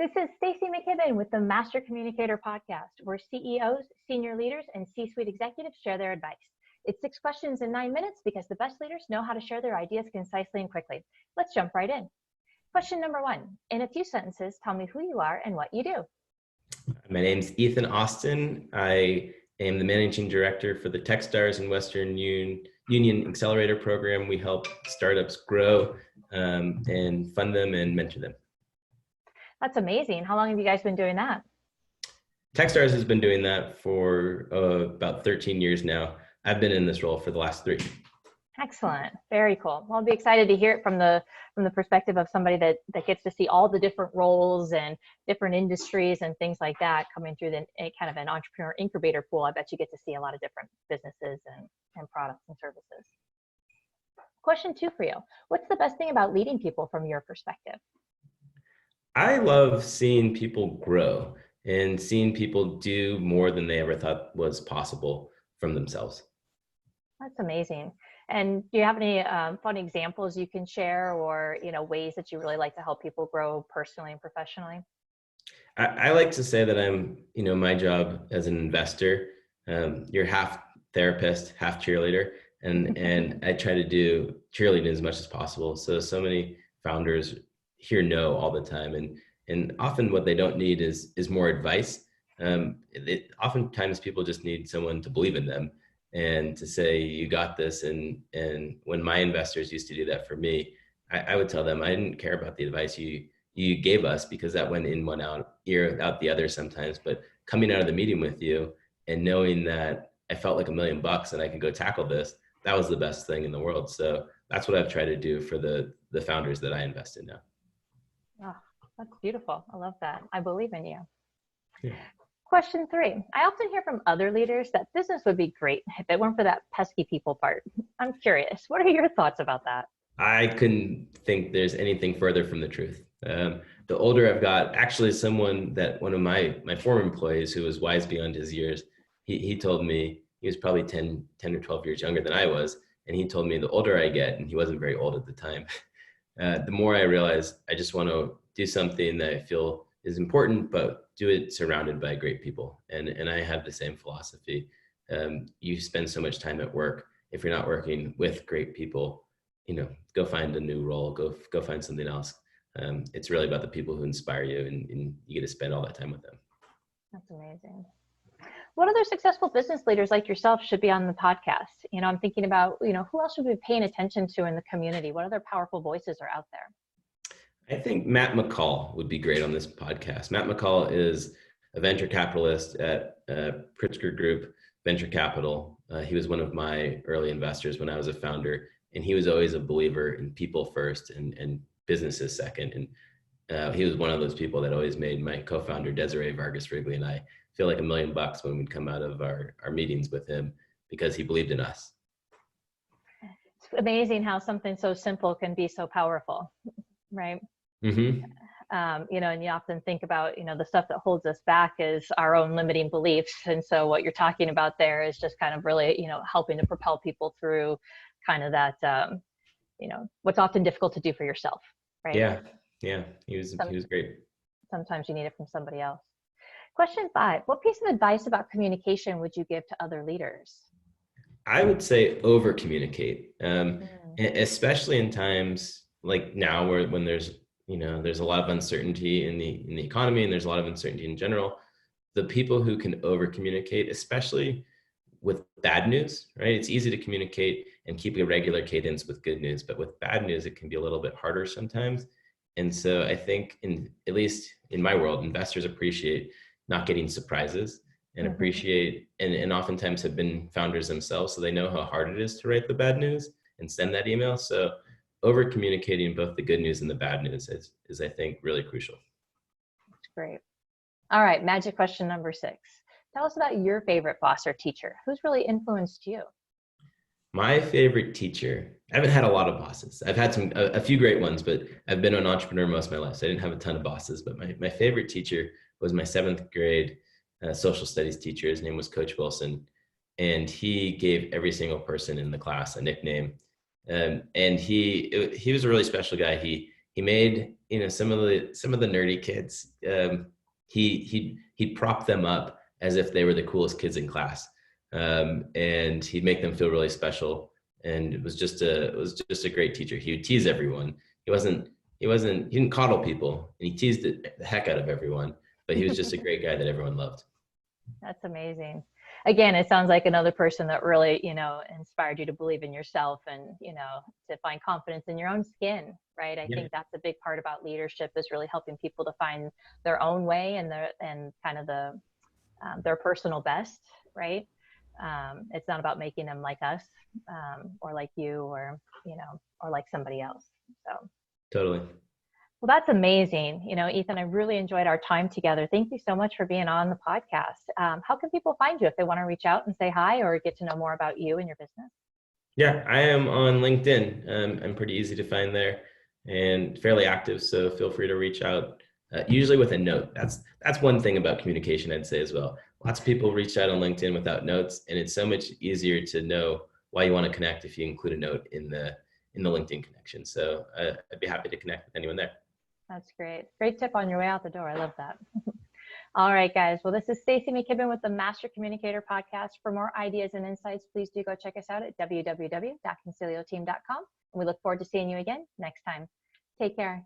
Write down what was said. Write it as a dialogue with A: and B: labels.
A: This is Stacy McKibben with the Master Communicator podcast, where CEOs, senior leaders, and C-suite executives share their advice. It's 6 questions in 9 minutes because the best leaders know how to share their ideas concisely and quickly. Let's jump right in. Question number 1. In a few sentences, tell me who you are and what you do.
B: My name's Ethan Austin. I am the managing director for the Techstars and Western Union Accelerator program. We help startups grow and fund them and mentor them.
A: That's amazing. How long have you guys been doing that?
B: Techstars has been doing that for about 13 years now. I've been in this role for the last 3.
A: Excellent. Very cool. Well, I'll be excited to hear it from the perspective of somebody that gets to see all the different roles and different industries and things like that coming through a kind of an entrepreneur incubator pool. I bet you get to see a lot of different businesses and products and services. Question 2 for you. What's the best thing about leading people from your perspective?
B: I love seeing people grow and seeing people do more than they ever thought was possible from themselves.
A: That's amazing. And do you have any fun examples you can share, or ways that you really like to help people grow personally and professionally?
B: I like to say that I'm, my job as an investor, you're half therapist, half cheerleader, and I try to do cheerleading as much as possible. So many founders hear no all the time, and often what they don't need is more advice. Oftentimes people just need someone to believe in them and to say, you got this. And when my investors used to do that for me, I would tell them I didn't care about the advice you gave us, because that went in one ear out the other sometimes. But coming out of the meeting with you and knowing that I felt like $1 million and I could go tackle this, that was the best thing in the world. So that's what I've tried to do for the founders that I invest in now.
A: Oh, that's beautiful. I love that. I believe in you.
B: Yeah.
A: Question 3. I often hear from other leaders that business would be great if it weren't for that pesky people part. I'm curious, what are your thoughts about that?
B: I couldn't think there's anything further from the truth. The older I've got, actually one of my former employees who was wise beyond his years, he told me, he was probably 10 or 12 years younger than I was. And he told me the older I get, and he wasn't very old at the time, the more I realize I just want to do something that I feel is important, but do it surrounded by great people. And I have the same philosophy. You spend so much time at work. If you're not working with great people, go find a new role, go find something else. It's really about the people who inspire you, and you get to spend all that time with them.
A: That's amazing. What other successful business leaders like yourself should be on the podcast? I'm thinking about, who else should we be paying attention to in the community? What other powerful voices are out there?
B: I think Matt McCall would be great on this podcast. Matt McCall is a venture capitalist at Pritzker Group Venture Capital. He was one of my early investors when I was a founder, and he was always a believer in people first and businesses second. And he was one of those people that always made my co-founder Desiree Vargas Wrigley and I feel like $1 million when we'd come out of our meetings with him, because he believed in us.
A: It's amazing how something so simple can be so powerful, right?
B: Mm-hmm.
A: And you often think about, the stuff that holds us back is our own limiting beliefs. And so what you're talking about there is just kind of really, helping to propel people through kind of that, what's often difficult to do for yourself, right?
B: Yeah. He was great. Sometimes
A: you need it from somebody else. Question 5, what piece of advice about communication would you give to other leaders?
B: I would say over communicate, especially in times like now when there's a lot of uncertainty in the economy, and there's a lot of uncertainty in general. The people who can over communicate, especially with bad news, right? It's easy to communicate and keep a regular cadence with good news, but with bad news, it can be a little bit harder sometimes. And so I think at least in my world, investors appreciate not getting surprises and appreciate, and oftentimes have been founders themselves, so they know how hard it is to write the bad news and send that email. So over communicating both the good news and the bad news is I think really crucial.
A: That's great. All right, magic question number 6. Tell us about your favorite boss or teacher. Who's really influenced you?
B: My favorite teacher, I haven't had a lot of bosses. I've had a few great ones, but I've been an entrepreneur most of my life, so I didn't have a ton of bosses. But my favorite teacher was my 7th grade social studies teacher. His name was Coach Wilson, and he gave every single person in the class a nickname. And he was a really special guy. he made, some of the nerdy kids, he'd prop them up as if they were the coolest kids in class. And he'd make them feel really special. And it was just a great teacher. He would tease everyone. He didn't coddle people, and he teased the heck out of everyone, but he was just a great guy that everyone loved.
A: That's amazing. Again, it sounds like another person that really, inspired you to believe in yourself and, to find confidence in your own skin, right? I think that's a big part about leadership, is really helping people to find their own way and kind of their personal best, right? It's not about making them like us, or like you, or, or like somebody else. So.
B: Totally.
A: Well, that's amazing. Ethan, I really enjoyed our time together. Thank you so much for being on the podcast. How can people find you if they want to reach out and say hi or get to know more about you and your business?
B: Yeah, I am on LinkedIn. I'm pretty easy to find there and fairly active, so feel free to reach out. Usually with a note. That's one thing about communication, I'd say as well. Lots of people reach out on LinkedIn without notes, and it's so much easier to know why you want to connect if you include a note in the LinkedIn connection. So I'd be happy to connect with anyone there.
A: That's great. Great tip on your way out the door. I love that. All right, guys. Well, this is Stacey McKibben with the Master Communicator Podcast. For more ideas and insights, please do go check us out at www.concilioteam.com. And we look forward to seeing you again next time. Take care.